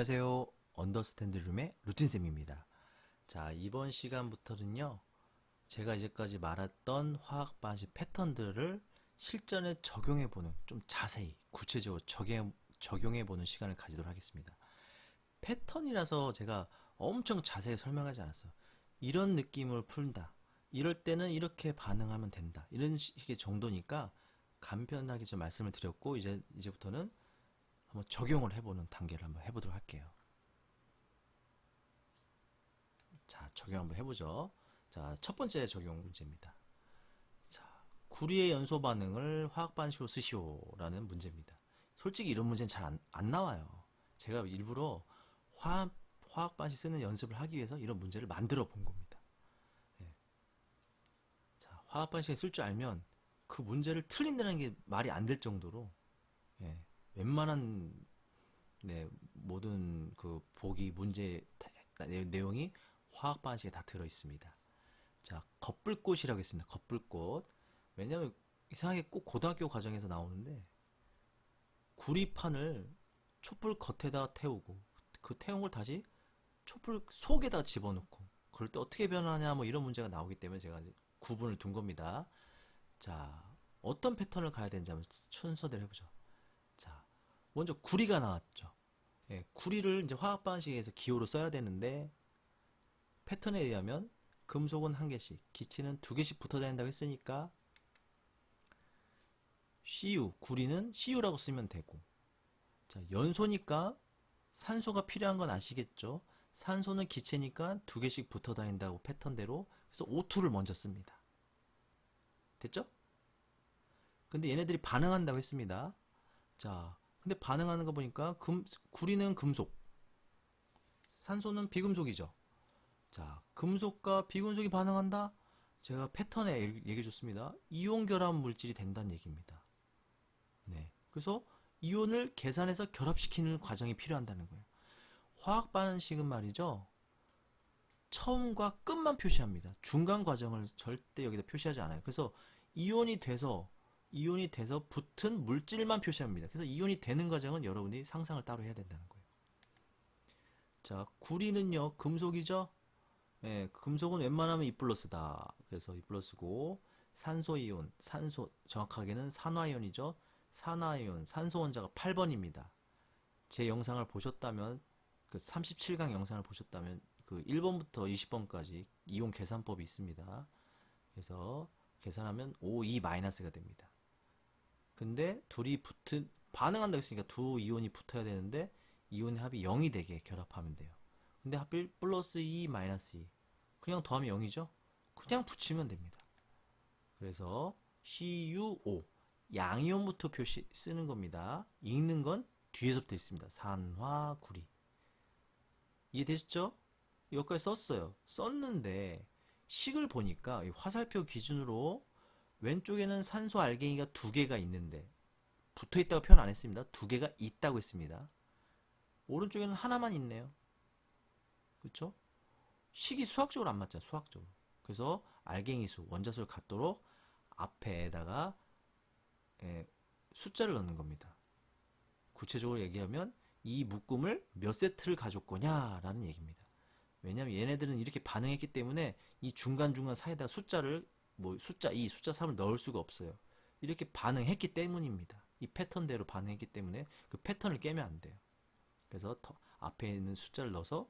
안녕하세요. 언더스탠드룸의 루틴쌤입니다. 자, 이번 시간부터는요, 제가 이제까지 말했던 화학 반식 패턴들을 실전에 적용해보는, 좀 자세히, 구체적으로 적용해보는 시간을 가지도록 하겠습니다. 패턴이라서 제가 엄청 자세히 설명하지 않았어요. 이런 느낌을 푼다. 이럴 때는 이렇게 반응하면 된다. 이런 식의 정도니까 간편하게 좀 말씀을 드렸고, 이제부터는 한번 적용을 해보는 단계를 한번 해보도록 할게요. 자, 적용 한번 해보죠. 자, 첫 번째 적용 문제입니다. 자, 구리의 연소 반응을 화학 반식으로 쓰시오라는 문제입니다. 솔직히 이런 문제는 잘 안 나와요. 제가 일부러 화학 반식 쓰는 연습을 하기 위해서 이런 문제를 만들어 본 겁니다. 네. 자, 화학 반식을 쓸 줄 알면 그 문제를 틀린다는 게 말이 안 될 정도로, 예, 웬만한, 네, 모든 그 보기 문제 내용이 화학 반식에 다 들어 있습니다. 자, 겉불꽃이라고 했습니다. 겉불꽃. 왜냐면 이상하게 꼭 고등학교 과정에서 나오는데 구리판을 촛불 겉에다 태우고 그 태운 걸 다시 촛불 속에다 집어넣고 그럴 때 어떻게 변하냐 뭐 이런 문제가 나오기 때문에 제가 구분을 둔 겁니다. 자, 어떤 패턴을 가야 되는지 한번 순서대로 해보죠. 자, 먼저 구리가 나왔죠. 예, 구리를 이제 화학 반식에서 기호로 써야 되는데 패턴에 의하면 금속은 한 개씩, 기체는 두 개씩 붙어 다닌다고 했으니까 CU, 구리는 CU라고 쓰면 되고, 자, 연소니까 산소가 필요한 건 아시겠죠? 산소는 기체니까 두 개씩 붙어 다닌다고 패턴대로. 그래서 O2를 먼저 씁니다. 됐죠? 근데 얘네들이 반응한다고 했습니다. 자, 근데 반응하는 거 보니까 구리는 금속, 산소는 비금속이죠. 자, 금속과 비금속이 반응한다? 제가 패턴에 얘기해 줬습니다. 이온 결합 물질이 된다는 얘기입니다. 네. 그래서 이온을 계산해서 결합시키는 과정이 필요한다는 거예요. 화학 반응식은 말이죠. 처음과 끝만 표시합니다. 중간 과정을 절대 여기다 표시하지 않아요. 그래서 이온이 돼서 붙은 물질만 표시합니다. 그래서 이온이 되는 과정은 여러분이 상상을 따로 해야 된다는 거예요. 자, 구리는요, 금속이죠? 예, 금속은 웬만하면 E 플러스다. 그래서 E 플러스고, 산소이온, 정확하게는 산화이온이죠. 산화이온, 산소 원자가 8번입니다. 제 영상을 보셨다면, 그 37강 영상을 보셨다면, 그 1번부터 20번까지 이온 계산법이 있습니다. 그래서 계산하면 O2-가 됩니다. 근데 반응한다고 했으니까 두 이온이 붙어야 되는데, 이온의 합이 0이 되게 결합하면 돼요. 근데 하필 플러스 2, 마이너스 2. 그냥 더하면 0이죠? 그냥 붙이면 됩니다. 그래서 CuO. 양이온부터 쓰는 겁니다. 읽는 건 뒤에서부터 있습니다. 산화구리. 이해되셨죠? 여기까지 썼어요. 썼는데 식을 보니까 화살표 기준으로 왼쪽에는 산소 알갱이가 두 개가 있는데 붙어있다고 표현 안 했습니다. 두 개가 있다고 했습니다. 오른쪽에는 하나만 있네요. 그렇죠? 식이 수학적으로 안 맞잖아. 수학적으로. 그래서 알갱이수, 원자수를 갖도록 앞에다가 숫자를 넣는 겁니다. 구체적으로 얘기하면 이 묶음을 몇 세트를 가져올 거냐라는 얘기입니다. 왜냐하면 얘네들은 이렇게 반응했기 때문에 이 중간중간 사이에다가 숫자를 숫자 2, 숫자 3을 넣을 수가 없어요. 이렇게 반응했기 때문입니다. 이 패턴대로 반응했기 때문에 그 패턴을 깨면 안 돼요. 그래서 앞에 있는 숫자를 넣어서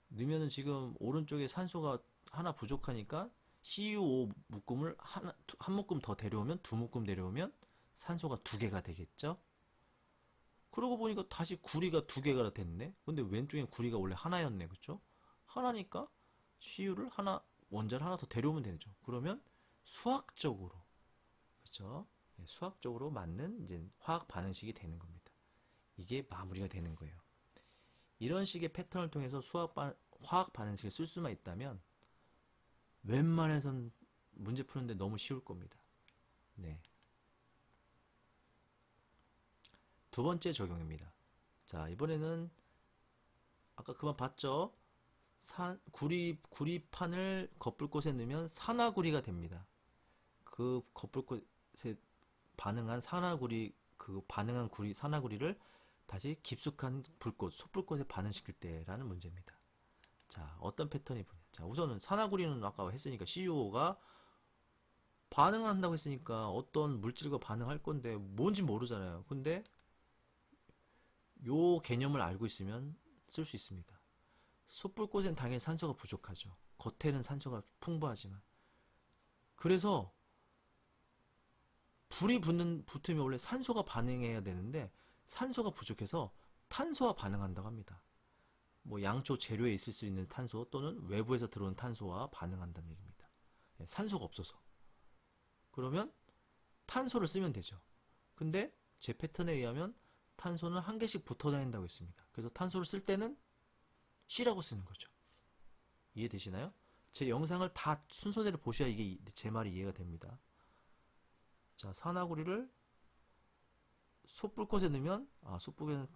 넣으면은 지금 오른쪽에 산소가 하나 부족하니까 CuO 묶음을 한 묶음 더 데려오면 두 묶음 데려오면 산소가 두 개가 되겠죠? 그러고 보니까 다시 구리가 두 개가 됐네? 근데 왼쪽엔 구리가 원래 하나였네, 그쵸? 하나니까 Cu를 원자를 하나 더 데려오면 되죠. 그러면 수학적으로, 그쵸? 수학적으로 맞는 이제 화학 반응식이 되는 겁니다. 이게 마무리가 되는 거예요. 이런 식의 패턴을 통해서 화학 반응식을 쓸 수만 있다면 웬만해선 문제 푸는데 너무 쉬울 겁니다. 네. 두 번째 적용입니다. 자, 이번에는 아까 그만 봤죠? 구리판을 겉불꽃에 넣으면 산화구리가 됩니다. 그 겉불꽃에 반응한 산화구리를 다시 깊숙한 불꽃, 솥불꽃에 반응시킬 때라는 문제입니다. 자, 어떤 패턴이 보냐. 자, 우선은 산화구리는 아까 했으니까 CuO가 반응한다고 했으니까 어떤 물질과 반응할 건데 뭔지 모르잖아요. 근데 요 개념을 알고 있으면 쓸 수 있습니다. 솥불꽃엔 당연히 산소가 부족하죠. 겉에는 산소가 풍부하지만. 그래서 불이 붙으면 원래 산소가 반응해야 되는데 산소가 부족해서 탄소와 반응한다고 합니다. 뭐 양초 재료에 있을 수 있는 탄소 또는 외부에서 들어온 탄소와 반응한다는 얘기입니다. 산소가 없어서. 그러면 탄소를 쓰면 되죠. 근데 제 패턴에 의하면 탄소는 한 개씩 붙어 다닌다고 했습니다. 그래서 탄소를 쓸 때는 C라고 쓰는 거죠. 이해되시나요? 제 영상을 다 순서대로 보셔야 이게 제 말이 이해가 됩니다. 자, 산화구리를 솥불꽃에 넣으면 솥불꽃에는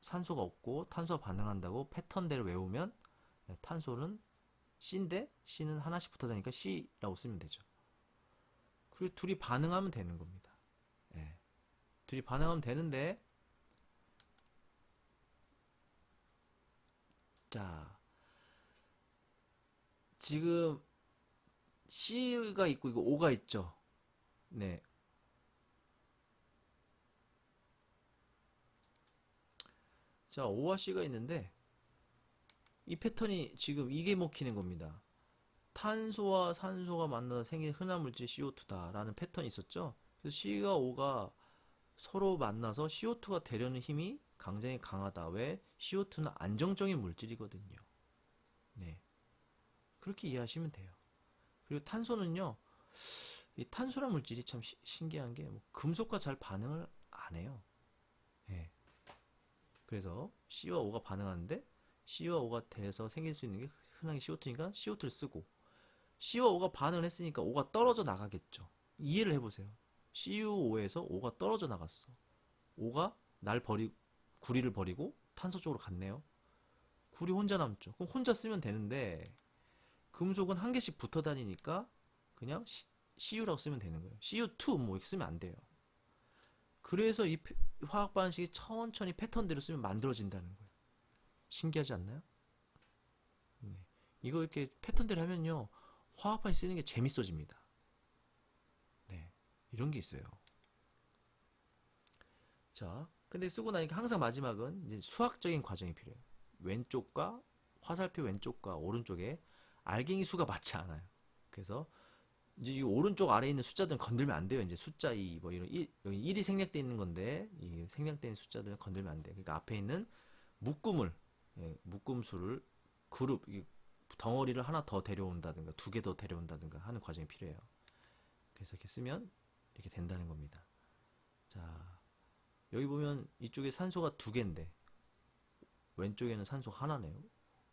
산소가 없고 탄소가 반응한다고 패턴대로 외우면 탄소는 C인데 C는 하나씩 붙어 다니니까 C라고 쓰면 되죠. 그리고 둘이 반응하면 되는 겁니다. 예. 둘이 반응하면 되는데 자, 지금 C가 있고 이거 O가 있죠. 네. 자, O와 C가 있는데 이 패턴이 지금 이게 먹히는 겁니다. 탄소와 산소가 만나서 생긴 흔한 물질 CO2다 라는 패턴이 있었죠. 그래서 C와 O가 서로 만나서 CO2가 되려는 힘이 굉장히 강하다. 왜? CO2는 안정적인 물질이거든요. 네. 그렇게 이해하시면 돼요. 그리고 탄소는요, 이 탄소란 물질이 참 신기한 게 금속과 잘 반응을 안 해요. 네. 그래서 C와 O가 반응하는데 C와 O가 돼서 생길 수 있는 게 흔하게 CO2니까 CO2를 쓰고 C와 O가 반응을 했으니까 O가 떨어져 나가겠죠. 이해를 해보세요. CuO에서 O가 떨어져 나갔어. O가 구리를 버리고 탄소 쪽으로 갔네요. 구리 혼자 남죠. 그럼 혼자 쓰면 되는데 금속은 한 개씩 붙어 다니니까 그냥 CU라고 쓰면 되는 거예요. CU2 뭐 이렇게 쓰면 안 돼요. 그래서 이 화학 반응식이 천천히 패턴대로 쓰면 만들어진다는 거예요. 신기하지 않나요? 네. 이거 이렇게 패턴대로 하면요. 화학 반응식 쓰는 게 재밌어집니다. 네. 이런 게 있어요. 자, 근데 쓰고 나니까 항상 마지막은 이제 수학적인 과정이 필요해요. 왼쪽과 화살표 왼쪽과 오른쪽에 알갱이 수가 맞지 않아요. 그래서 이제 이 오른쪽 아래에 있는 숫자들은 건들면 안 돼요. 이제 숫자 2, 뭐 이런 여기 1이 생략되어 있는 건데 이 생략되어 있는 숫자들은 건들면 안 돼요. 그러니까 앞에 있는 묶음수를 그룹 덩어리를 하나 더 데려온다든가 두 개 더 데려온다든가 하는 과정이 필요해요. 그래서 이렇게 쓰면 이렇게 된다는 겁니다. 자, 여기 보면 이쪽에 산소가 두 개인데 왼쪽에는 산소 하나네요.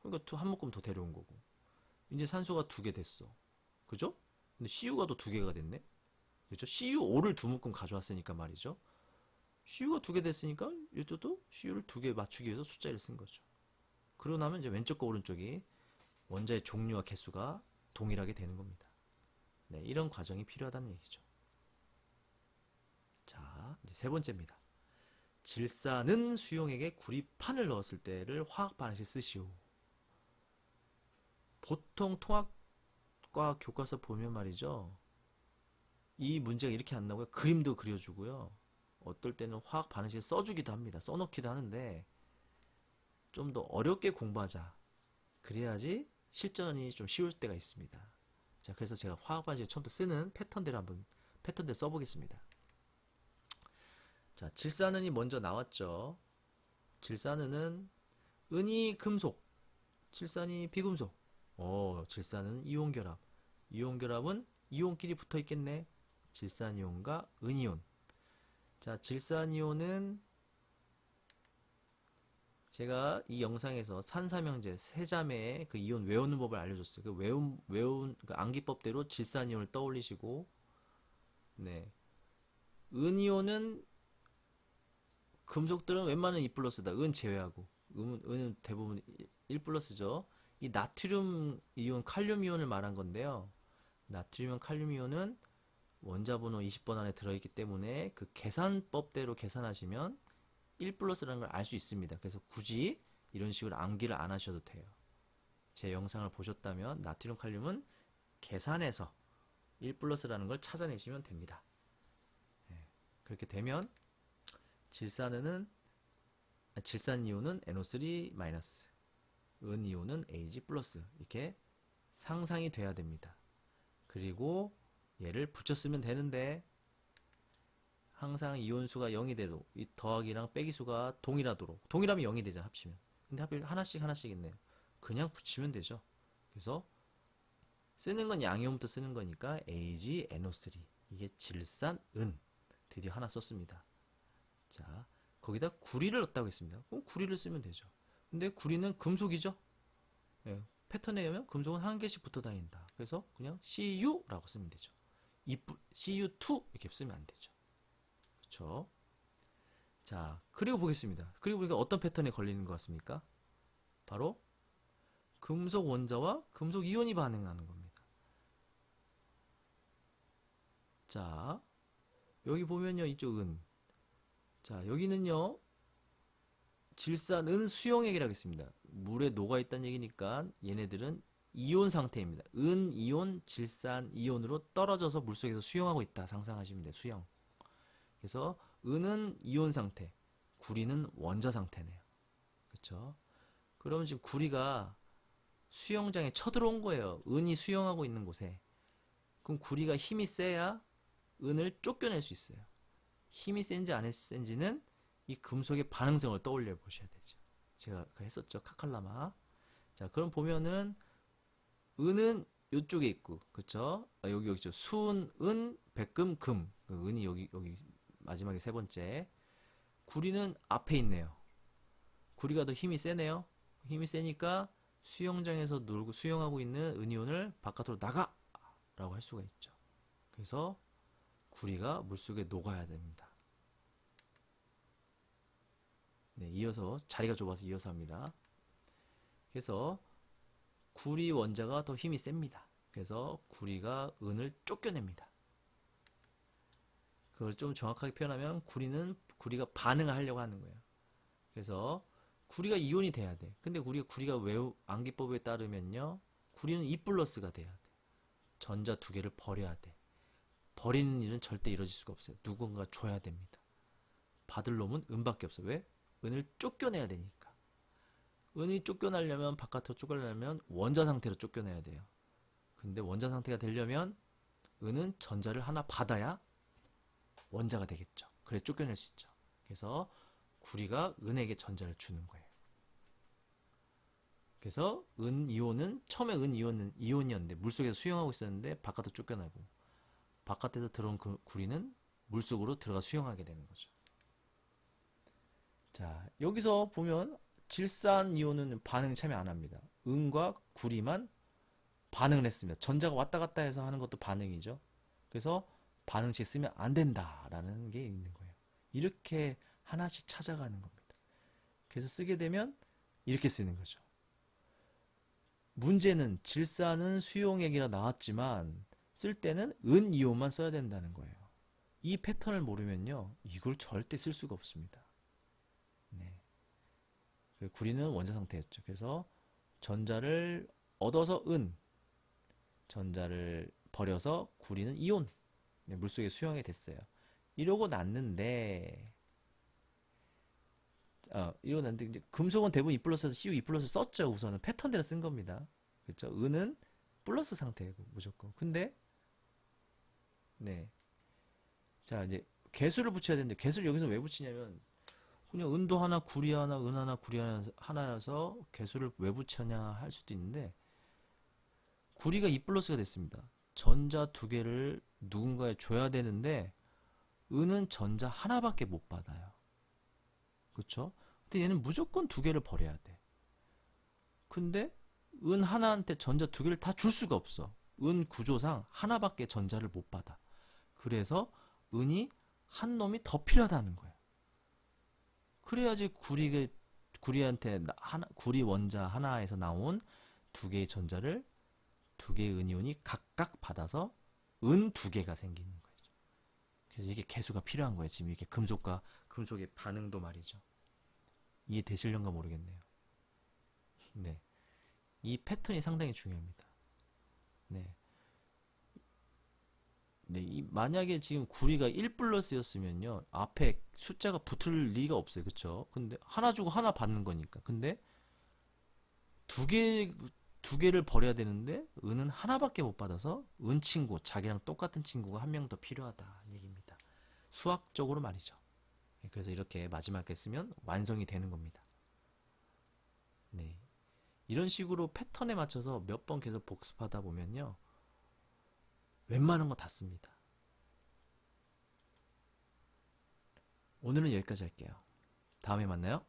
그러니까 한 묶음 더 데려온 거고 이제 산소가 두 개 됐어. 그죠? 근데 CU가 또 두 개가 됐네. 그렇죠? CuO를 두 묶음 가져왔으니까 말이죠. CU가 두 개 됐으니까 이쪽도 CU를 두 개 맞추기 위해서 숫자를 쓴 거죠. 그러고 나면 이제 왼쪽과 오른쪽이 원자의 종류와 개수가 동일하게 되는 겁니다. 네, 이런 과정이 필요하다는 얘기죠. 자, 이제 세 번째입니다. 질산은 수용액에 구리판을 넣었을 때를 화학 반응식 쓰시오. 보통 통합과 교과서 보면 말이죠. 이 문제가 이렇게 안 나오고요. 그림도 그려주고요. 어떨 때는 화학 반응식을 써주기도 합니다. 써놓기도 하는데 좀 더 어렵게 공부하자. 그래야지 실전이 좀 쉬울 때가 있습니다. 자, 그래서 제가 화학 반응식을 처음부터 쓰는 패턴대로 써보겠습니다. 자, 질산은이 먼저 나왔죠. 질산은은 은이 금속, 질산이 비금속. 질산은 이온결합. 이온결합은 이온끼리 붙어 있겠네. 질산이온과 은이온. 자, 질산이온은 제가 이 영상에서 산삼형제 세자매의 그 이온 외우는 법을 알려줬어요. 그 외운 그 암기법대로 질산이온을 떠올리시고, 네. 은이온은 금속들은 웬만하면 2 플러스다. 은 제외하고. 은은 대부분 1 플러스죠. 이 나트륨 이온, 칼륨 이온을 말한 건데요. 나트륨 이온, 칼륨 이온은 원자 번호 20번 안에 들어있기 때문에 그 계산법대로 계산하시면 1 플러스라는 걸 알 수 있습니다. 그래서 굳이 이런 식으로 암기를 안 하셔도 돼요. 제 영상을 보셨다면 나트륨 칼륨은 계산해서 1 플러스라는 걸 찾아내시면 됩니다. 그렇게 되면 질산이온은 NO3 마이너스, 은이온은 Ag 플러스 이렇게 상상이 돼야 됩니다. 그리고 얘를 붙였으면 되는데 항상 이온수가 0이 돼도 이 더하기랑 빼기수가 동일하도록, 동일하면 0이 되잖아 합치면. 근데 하필 하나씩 있네요. 그냥 붙이면 되죠. 그래서 쓰는 건 양이온부터 쓰는 거니까 AgNO3 이게 질산은 드디어 하나 썼습니다. 자, 거기다 구리를 넣었다고 했습니다. 그럼 구리를 쓰면 되죠. 근데 구리는 금속이죠. 예, 패턴에 의하면 금속은 한 개씩 붙어 다닌다. 그래서 그냥 Cu라고 쓰면 되죠. Cu2 이렇게 쓰면 안 되죠. 그렇죠? 자, 그리고 보겠습니다. 그리고 보니까 어떤 패턴에 걸리는 것 같습니까? 바로 금속 원자와 금속 이온이 반응하는 겁니다. 자, 여기 보면요, 이쪽은 자, 여기는요 질산은 수용액이라고 했습니다. 물에 녹아있다는 얘기니까 얘네들은 이온 상태입니다. 은, 이온, 질산, 이온으로 떨어져서 물속에서 수용하고 있다 상상하시면 돼요. 수용. 그래서 은은 이온 상태, 구리는 원자 상태네요. 그렇죠? 그러면 지금 구리가 수영장에 쳐들어온 거예요. 은이 수영하고 있는 곳에. 그럼 구리가 힘이 세야 은을 쫓겨낼 수 있어요. 힘이 센지 안 센지는 이 금속의 반응성을 떠올려 보셔야 되죠. 제가 했었죠. 카칼라마. 자, 그럼 보면은 은은 이쪽에 있고, 그쵸? 여기 있죠. 순, 은, 백금, 금. 은이 여기 마지막에 세 번째. 구리는 앞에 있네요. 구리가 더 힘이 세네요. 힘이 세니까 수영장에서 놀고 수영하고 있는 은이온을 바깥으로 나가! 라고 할 수가 있죠. 그래서 구리가 물속에 녹아야 됩니다. 네, 이어서 자리가 좁아서 이어서 합니다. 그래서 구리 원자가 더 힘이 셉니다. 그래서 구리가 은을 쫓겨냅니다. 그걸 좀 정확하게 표현하면 구리가 반응을 하려고 하는 거예요. 그래서 구리가 이온이 돼야 돼. 근데 구리가 암기법에 따르면요, 구리는 2 플러스가 돼야 돼. 전자 두 개를 버려야 돼. 버리는 일은 절대 이루어질 수가 없어요. 누군가 줘야 됩니다. 받을 놈은 은밖에 없어. 왜? 은을 쫓겨내야 되니까. 은이 쫓겨나려면, 바깥으로 쫓겨나려면 원자 상태로 쫓겨내야 돼요. 근데 원자 상태가 되려면 은은 전자를 하나 받아야 원자가 되겠죠. 그래 쫓겨낼 수 있죠. 그래서 구리가 은에게 전자를 주는 거예요. 그래서 은이온은 처음에 은이온은 이온이었는데 물속에서 수영하고 있었는데 바깥으로 쫓겨나고, 바깥에서 들어온 구리는 물속으로 들어가 수영하게 되는 거죠. 자, 여기서 보면 질산 이온은 반응 참여 안 합니다. 은과 구리만 반응을 했습니다. 전자가 왔다 갔다 해서 하는 것도 반응이죠. 그래서 반응식 쓰면 안 된다라는 게 있는 거예요. 이렇게 하나씩 찾아가는 겁니다. 그래서 쓰게 되면 이렇게 쓰는 거죠. 문제는 질산은 수용액이라 나왔지만 쓸 때는 은이온만 써야 된다는 거예요. 이 패턴을 모르면요, 이걸 절대 쓸 수가 없습니다. 네. 구리는 원자 상태였죠. 그래서 전자를 얻어서 은, 전자를 버려서 구리는 이온, 네, 물속에 수용이 됐어요. 이러고 났는데 이제 금속은 대부분 2 플러스에서 Cu 2 플러스 썼죠. 우선은 패턴대로 쓴 겁니다. 그렇죠? 은은 플러스 상태고 무조건. 근데 네, 자 이제 개수를 붙여야 되는데 개수를 여기서 왜 붙이냐면, 그냥 은도 하나, 구리 하나, 은 하나, 구리 하나여서 개수를 왜 붙였냐 할 수도 있는데, 구리가 2 플러스가 됐습니다. 전자 두 개를 누군가에 줘야 되는데 은은 전자 하나밖에 못 받아요. 그렇죠? 근데 얘는 무조건 두 개를 버려야 돼. 근데 은 하나한테 전자 두 개를 다 줄 수가 없어. 은 구조상 하나밖에 전자를 못 받아. 그래서 은이 한 놈이 더 필요하다는 거예요. 그래야지 구리한테 구리 원자 하나에서 나온 두 개의 전자를 두 개의 은이온이 각각 받아서 은 두 개가 생기는 거죠. 그래서 이게 개수가 필요한 거예요. 지금 이게 금속과 금속의 반응도 말이죠. 이해되실런가 모르겠네요. 네. 이 패턴이 상당히 중요합니다. 네. 네, 만약에 지금 구리가 1 플러스였으면요, 앞에 숫자가 붙을 리가 없어요. 그쵸? 근데 하나 주고 하나 받는 거니까. 근데 두 개, 두 개를 버려야 되는데, 은은 하나밖에 못 받아서, 은 친구, 자기랑 똑같은 친구가 한 명 더 필요하다. 얘기입니다. 수학적으로 말이죠. 네, 그래서 이렇게 마지막에 쓰면 완성이 되는 겁니다. 네. 이런 식으로 패턴에 맞춰서 몇 번 계속 복습하다 보면요, 웬만한 거 다 씁니다. 오늘은 여기까지 할게요. 다음에 만나요.